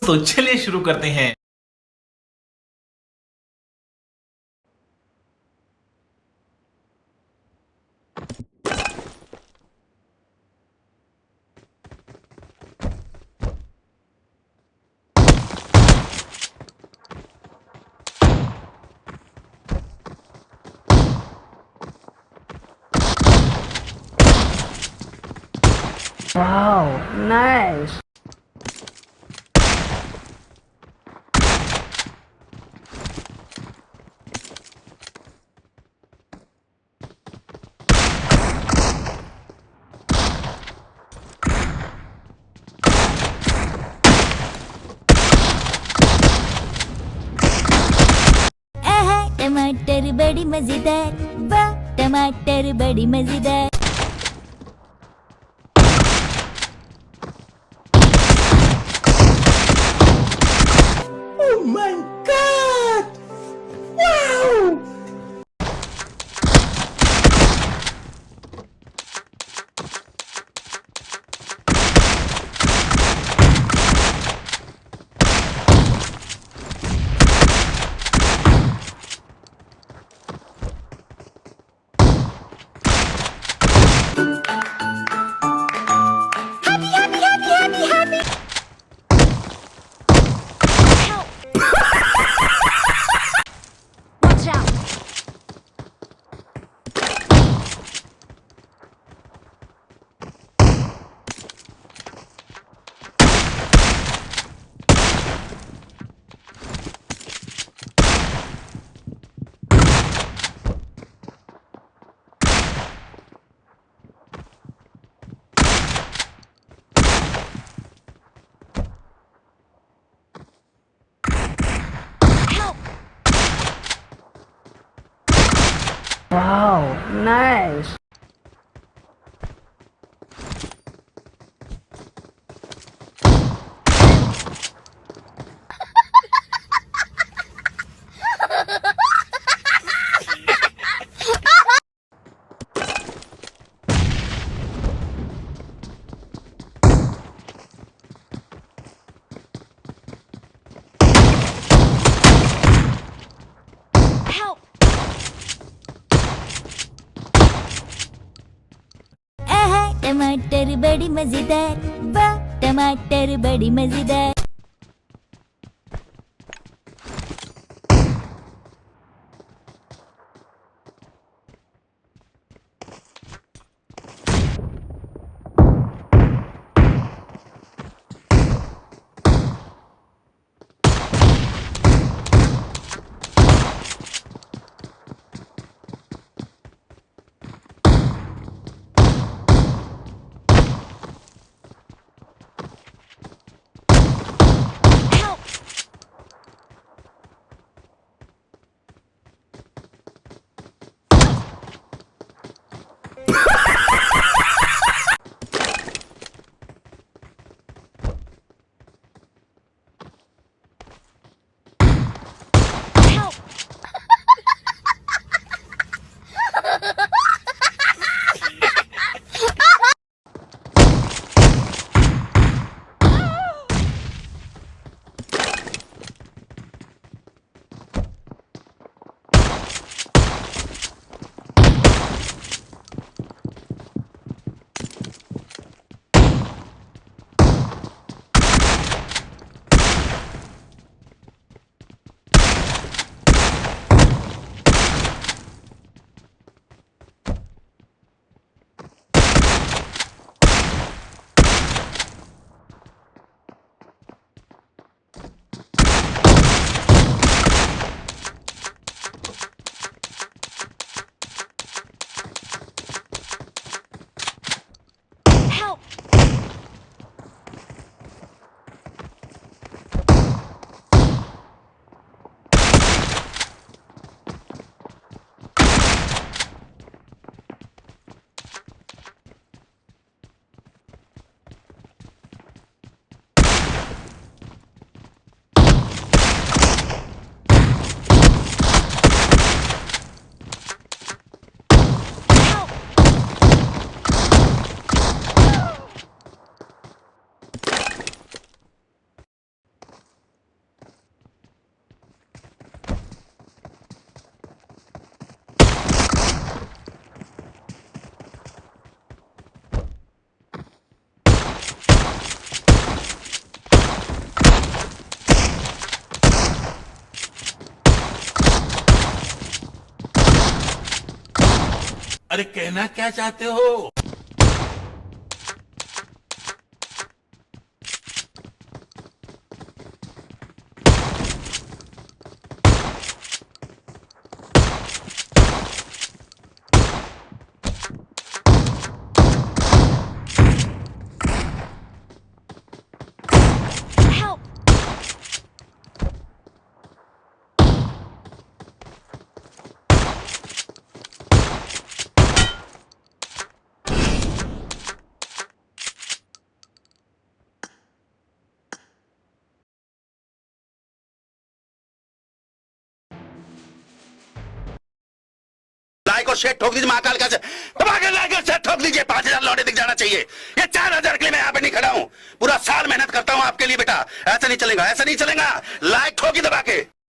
तो चलिए शुरू करते हैं। Wow, nice. आहा टमाटर बड़ी मजेदार, वाह टमाटर बड़ी मजेदार। Oh my god! Wow! Happy, happy, happy, happy, happy. Help! Watch out! Help! Wow, nice. Help! आहा टमाटर बड़ी मजेदार, वाह टमाटर बड़ी मजेदार। अरे कहना क्या चाहते हो? Help! लाइक और शेयर ठोक दीजिए महाकाल का दबाकर लाइक और शेयर ठोक दीजिए 5,000 लौटे दिख जाना चाहिए। ये 4,000 के लिए मैं यहाँ पे नहीं खड़ा हूँ, पूरा साल मेहनत करता हूँ आपके लिए बेटा। ऐसा नहीं चलेगा, ऐसा नहीं चलेगा। लाइक ठोकी दबा के।